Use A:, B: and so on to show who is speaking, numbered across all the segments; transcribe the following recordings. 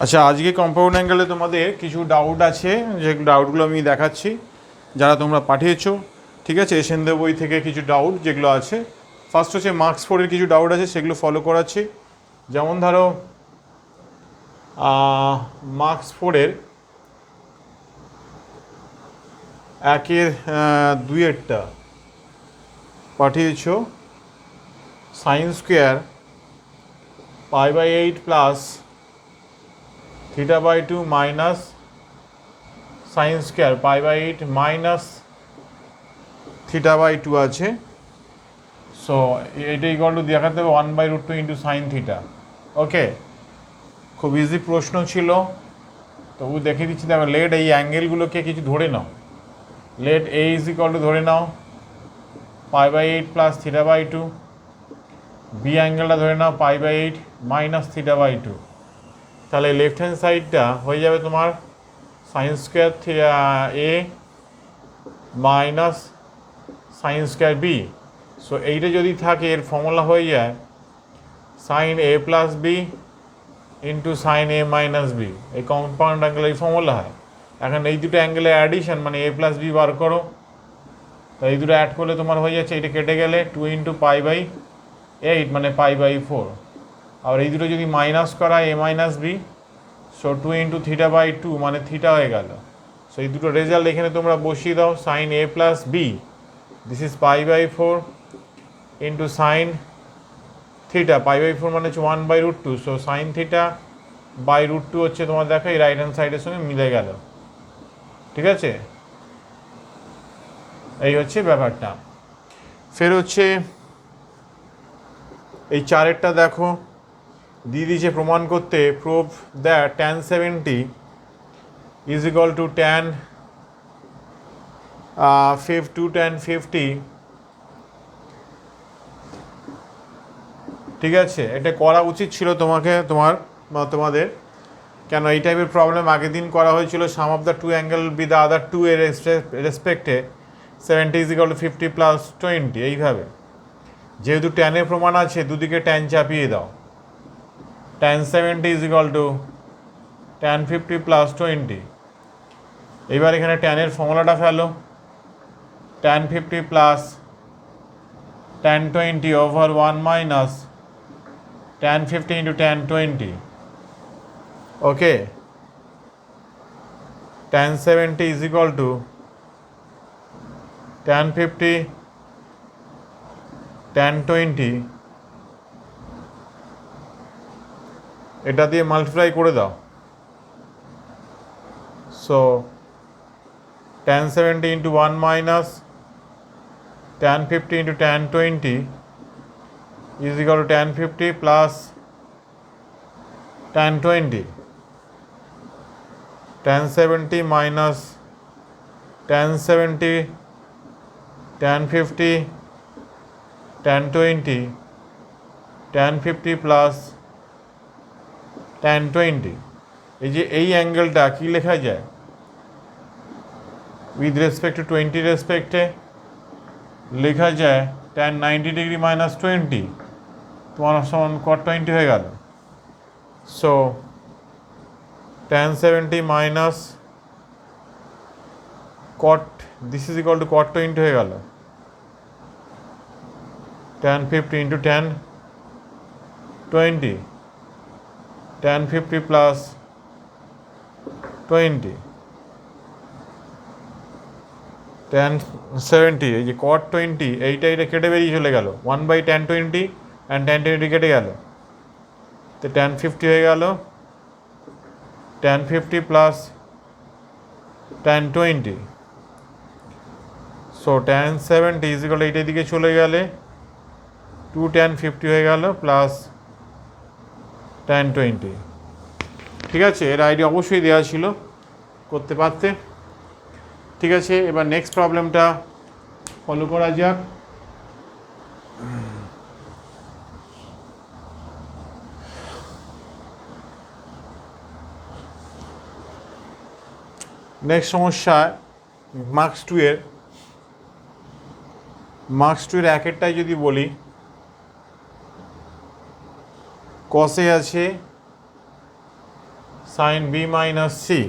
A: আচ্ছা, আজকে কম্পাউন্ড অ্যাঙ্গেলে তোমাদের কিছু ডাউট আছে, যে ডাউটগুলো আমি দেখাচ্ছি যারা তোমরা পাঠিয়েছো। ঠিক আছে, এসেনদের বই থেকে কিছু ডাউট যেগুলো আছে। ফার্স্ট হচ্ছে মার্কস 4-এর কিছু ডাউট আছে, সেগুলো ফলো করাচ্ছি। যেমন ধরো মার্কস 4-এর 1-এর 2-এরটা পাঠিয়েছো, sine square π/8 plus θ/2 minus sine square π/8 minus θ/2 আছে। সো এটা ইকুয়াল টু দেখাতে হবে 1/√2 ইন্টু সাইন থিটা। ওকে, খুব ইজি প্রশ্ন ছিল, তবু দেখিয়ে দিচ্ছি। দেখো, লেট এই অ্যাঙ্গেলগুলোকে কিছু ধরে নাও। Let A is equal to ধরে নাও π/8 প্লাস θ/2, বি অ্যাঙ্গেলটা ধরে নাও π/8 মাইনাস θ/2। তাহলে লেফট হ্যান্ড সাইডটা হয়ে যাবে তোমার sine square A minus sine square B. So এইটা যদি থাকে, এর ফর্মুলা হয়ে যায় sine A plus B into sine A minus B. এই কম্পাউন্ড অ্যাঙ্গেল এই ফর্মুলা হয়। এখন এই দুটো অ্যাঙ্গেলের অ্যাডিশন মানে এ প্লাস বি বার করো। তো এই দুটো অ্যাড করলে তোমার হয়ে যাচ্ছে, এটা কেটে গেলে 2 ইন্টু π/8 মানে π/4। আর এই দুটো যদি মাইনাস করা এ মাইনাস বি, সো 2 ইন্টু θ/2 মানে থিটা হয়ে গেল। সো এই দুটো রেজাল্ট এখানে তোমরা বসিয়ে দাও। Sine A plus B, this is π/4 into sine theta. π/4 মানে হচ্ছে 1/√2। সো সাইন θ/√2 হচ্ছে তোমার, দেখো এই রাইট হ্যান্ড সাইডের সঙ্গে মিলে গেল। ঠিক আছে, এই হচ্ছে ব্যাপারটা। ফের হচ্ছে এই 4-এরটা দেখো, দিয়ে দিয়েছে প্রমাণ করতে, prove that tan 70 is equal two tan 50। ঠিক আছে, এটা করা উচিত ছিল তোমাদের। কেন এই টাইপের প্রবলেম আগের দিন করা হয়েছিল। Sum of the two angle be the other two এর রেসপেক্টে 70 ইজ ইকুয়াল টু 50 প্লাস 20। এইভাবে যেহেতু ট্যানের প্রমাণ আছে, দুদিকে ট্যান চাপিয়ে দাও। tan 70 is equal two tan 50 plus 20। এবার এখানে ট্যানের ফর্মুলাটা ফেলো, tan 50 plus tan 20 over 1 minus tan 50 into tan 20। Okay, tan 70 is equal to tan 50 tan 20, এটা দিয়ে মাল্টিপ্লাই করে দাও। So tan 70 into 1 minus tan 50 into tan 20 is equal to tan 50 plus tan 20। tan 70 minus tan 70 tan 50 tan 20 tan 50 plus tan 20। এই যে এই অ্যাঙ্গেলটা কি লেখা যায়, উইথ রেসপেক্ট টু 20 রেসপেক্টে লেখা যায় tan 90 ডিগ্রি মাইনাস 20 তোমার সমান cot 20 হয়ে গেল। So tan 70 minus cot, this is equal two cot 20 হয়ে গেল। tan 50 into tan 20, tan 50 plus 20 tan 70। এই যে cot 20, এইটা কেটে বেরিয়ে চলে গেল, 1/tan 20 অ্যান্ড tan 20 কেটে গেল, তো tan 50 হয়ে গেল tan 50 plus tan 20। So tan 70 is equal, এইটার দিকে চলে গেলে 2 tan 50 হয়ে গেল প্লাস tan 20। ঠিক আছে, এর আইডিয়া অবশ্যই দেওয়া ছিল, করতে পারতে। ঠিক আছে, এবার নেক্সট প্রবলেমটা ফলো করা যাক। নেক্সট সমস্যা মার্কস 2-এর একেরটাই যদি বলি, কসে আছে সাইন বি মাইনাস সি,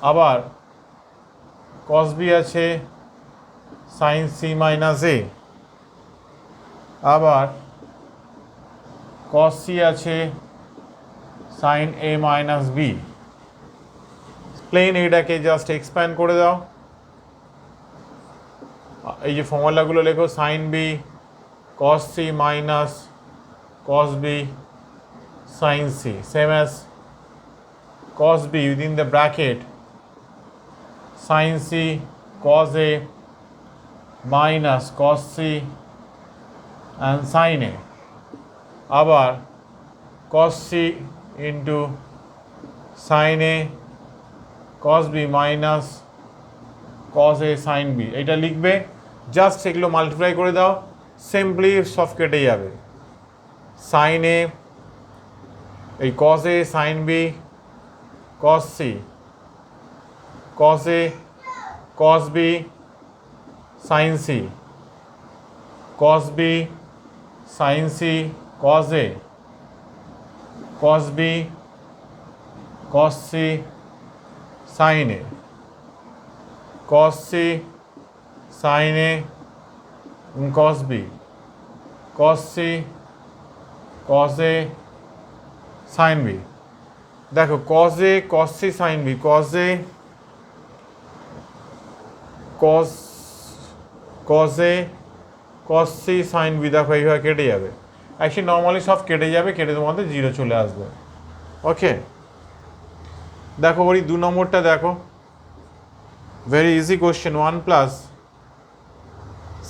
A: আবার কস বি আছে সাইন সি মাইনাস এ, আবার কস সি আছে sine A minus B. Plain এটাকে জাস্ট এক্সপ্যান্ড করে দাও, এই যে ফর্মুলাগুলো লেখো, sine B cos C minus cos b sin c, same as cos b within the bracket sin c cos a minus cos c and sin a, আবার cos c into sin a cos b minus cos a sin b, এটা লিখবে, just এগুলো multiply করে দাও, simply সব কেটে যাবে। Sine A, এই cos A sine B cos C, cos A cos B sine C, cos B sine C cos A, cos B cos C sine A, cos C sine A cos B, cos C cos a sin b। দেখো cos a cos c sin b, cos a cos a cos c sin b, দেখো এইভাবে কেটে যাবে। Actually normally সব কেটে যাবে, কেটে তোমাদের জিরো চলে আসবে। ওকে, দেখো ওই 2 নম্বরটা দেখো, very easy question. 1 plus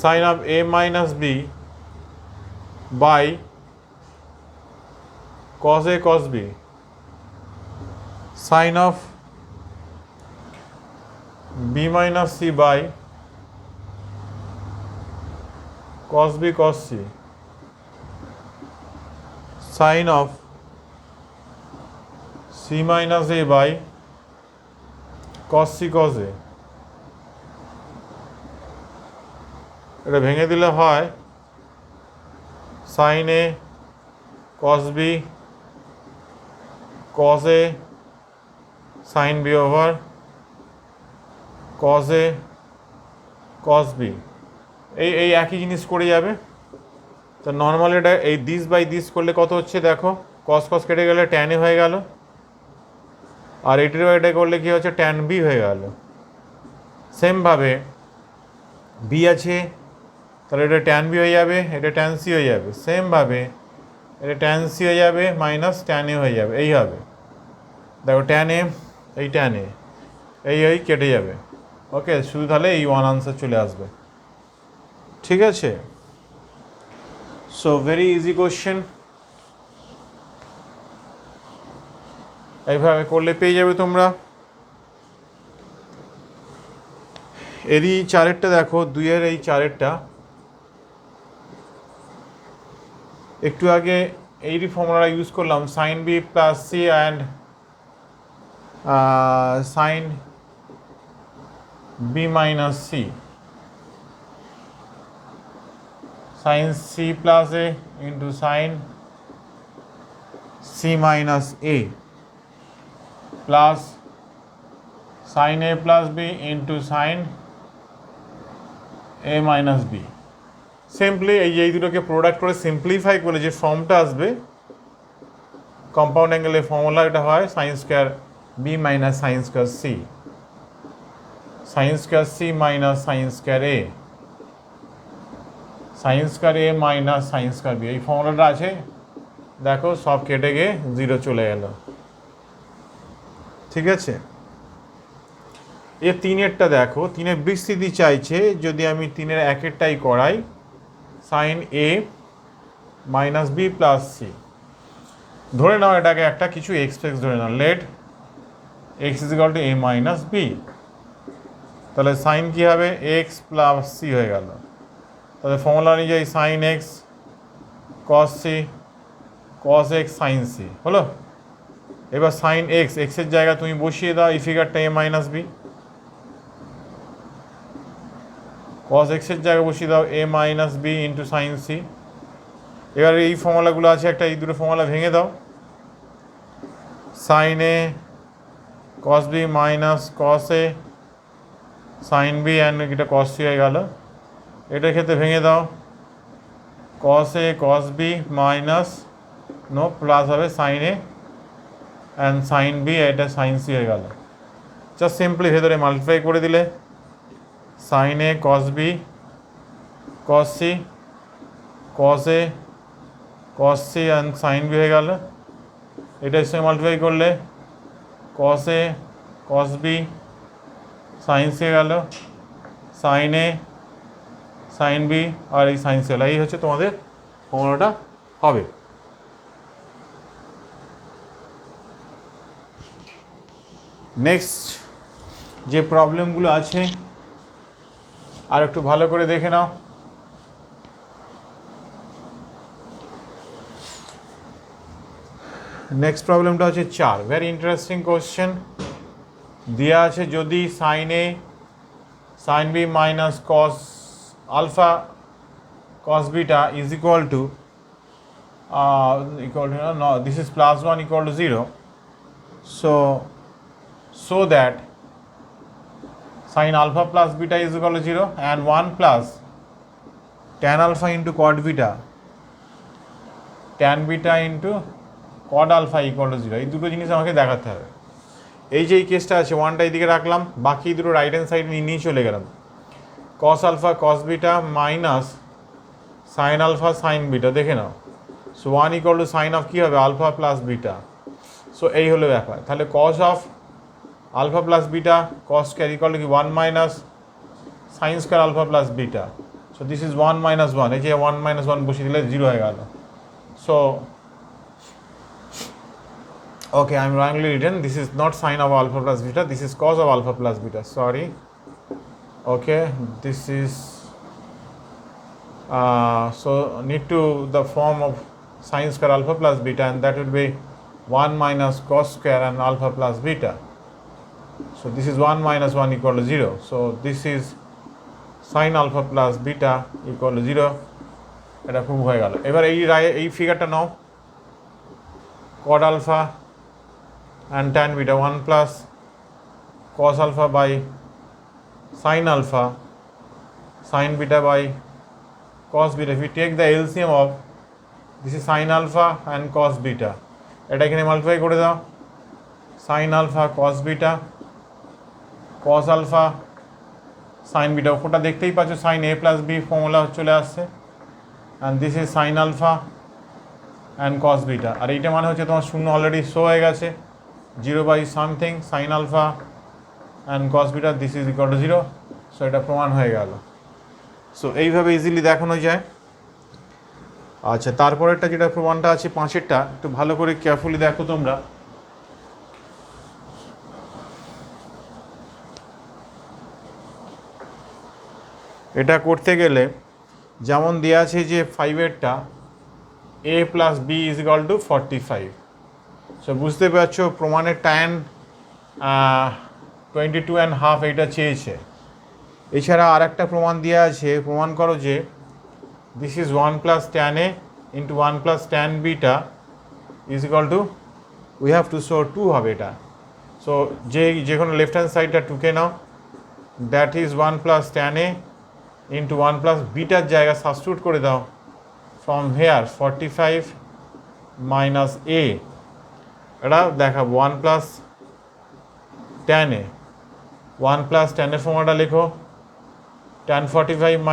A: sine of a minus b by cos a cos b sin of b minus c by cos b cos c sin of c minus a by cos c cos a, এটা ভেঙে দিলে হয় sin a cos b cos a sin b over cos a cos b, এই একই জিনিস করে যাবে। তো নর্মাল এটা এই দিস বাই দিস করলে কত হচ্ছে দেখো, cos cos কেটে গেলে tan a হয়ে গেল, আর এটির বাই এটা করলে কি হচ্ছে tan b হয়ে গেল। সেমভাবে b আছে, তাহলে এটা tan b হয়ে যাবে, এটা tan c হয়ে যাবে। সেমভাবে এটা tan c হয়ে যাবে মাইনাস tan a হয়ে যাবে, এই হবে। দেখো tan a, এই tan a, এই কেটে যাবে। ওকে, শুধু তাহলে এই ওয়ান আনসার চলে আসবে। ঠিক আছে, সো ভেরি ইজি কোশ্চেন, এইভাবে করলে পেয়ে যাবে তোমরা। এরই চারেরটা দেখো, 2-এর এই চারেরটা, একটু আগে এইরই ফর্মুলা ইউজ করলাম, sine B plus C and sine B minus C, sine C plus A into sine C minus A plus sine A plus B into sine A minus B. Simply এই দুটোকে product করে simplify করলে যে ফর্মটা আসবে, compound অ্যাঙ্গেলের formula এটা হয় sine square B minus sine square C, sine square C minus sine square A, sine square A minus sine square B. এই ফর্মুলাটা আছে, দেখো সব কেটে গিয়ে জিরো চলে গেল। ঠিক আছে, এর 3-এরটা দেখো, 3-এর বিস্তৃতি চাইছে, যদি আমি 3-এর 1-এরটাই করাই, sine A minus B plus C, ধরে নাও এটাকে একটা কিছু এক্স ধরে নাও, let X is equal to A minus B, তাহলে সাইন কী হবে, এক্স প্লাস সি হয়ে গেল। তাহলে ফর্মুলা অনুযায়ী sine X cos C cos X sine C হলো। এবার সাইন এক্স, এক্সের জায়গায় তুমি বসিয়ে দাও এই ফিগারটা এ মাইনাস বি, কস এক্সের জায়গায় বসিয়ে দাও A minus B into sine C. এবার এই ফর্মুলাগুলো আছে একটা, এই দুটো ফর্মুলা ভেঙে দাও, sine A cos B minus cos A sine B and এটা কস সি হয়ে গেল। এটার ক্ষেত্রে ভেঙে দাও, cos A cos B minus no plus হবে sine A and sine B, এটা সাইন সি হয়ে গেল। জাস্ট সিম্পলি ভেতরে মাল্টিপ্লাই করে দিলে sine A cos B cos C cos A cos C and sine B হয়ে গেল। এটার সঙ্গে মাল্টিপ্লাই করলে cos A cos B sine C হয়ে গেল, সাইন এ সাইন বি আর এই সাইন সি হলো। এই হচ্ছে তোমাদের ফর্মুলাটা হবে। নেক্সট যে প্রবলেমগুলো আছে আর একটু ভালো করে দেখে নাও। নেক্সট প্রবলেমটা হচ্ছে 4, ভেরি ইন্টারেস্টিং কোশ্চেন। দেওয়া আছে যদি sine A sine B minus cos alpha cos beta is equal to no, this is plus 1 equal to 0, so that sin alpha plus beta is equal to 0 and 1 plus tan alpha into cot beta tan beta into cot alpha equal to 0, এই দুটো জিনিস আমাকে দেখাতে হবে। এই যে এই কেসটা আছে, ওয়ানটা এইদিকে রাখলাম, বাকি দুটো রাইট হ্যান্ড সাইড নিয়ে চলে গেলাম। cos alpha cos beta minus sin alpha sin beta দেখে নাও। So 1 equal to sine of কী হবে আলফা প্লাস বিটা। সো এই হলো ব্যাপার। তাহলে cos of alpha plus beta cos square equal to কি 1 minus sine square alpha plus beta. So this is 1 minus 1, এই যে 1 মাইনাস 1 বসিয়ে দিলে 0 হয়ে গেল। So okay, I am wrongly written, this is not sin of alpha plus beta, this is cos of alpha plus beta, sorry. Okay, this is so need to the form of sin square alpha plus beta, and that will be 1 minus cos square and alpha plus beta. So this is 1 minus 1 equal to 0. So this is sin alpha plus beta equal to 0. এটা খুব হয়ে গেল। এবার এই ফিগারটা নাও, cot alpha and tan beta 1 plus cos alpha by sin alpha sin beta by cos beta. If we take the LCM of this is sin alpha and cos beta, এটা এখানে multiply করে দাও, sin alpha cos beta cos alpha sin beta, ওটা দেখতেই পাচ্ছ sin a plus b formula চলে আসছে, and this is sin alpha and cos beta, আর এইটা মানে হচ্ছে তোমার শূন্য অলরেডি শো হয়ে গেছে, 0 by something sin alpha and cos beta, this is equal to 0. So এটা প্রমাণ হয়ে গেল। সো এইভাবে ইজিলি দেখানো যায়। আচ্ছা, তারপরেরটা যেটা প্রমাণটা আছে 5এরটা, একটু ভালো করে কেয়ারফুলি দেখো তোমরা। এটা করতে গেলে যেমন দেওয়া আছে যে 5এরটা a plus B is equal to 45। So বুঝতে পারছো প্রমাণের tan 22.5 এইটা চেয়েছে। এছাড়া আর একটা প্রমাণ দেওয়া আছে, প্রমাণ করো যে this is 1 plus tan a into 1 plus tan beta is equal to, we have to show 2 হবে এটা। সো যে কোনো লেফট হ্যান্ড সাইডটা 2কে নাও, that is 1 plus tan a into 1 plus বিটার জায়গা সাবস্টিটিউট করে দাও, ফ্রম হেয়ার 45 মাইনাস a, এটা দেখাবো 1 plus tan a, 1 plus tan এর ফর্মুলাটা লেখো, tan 45 মাইনাস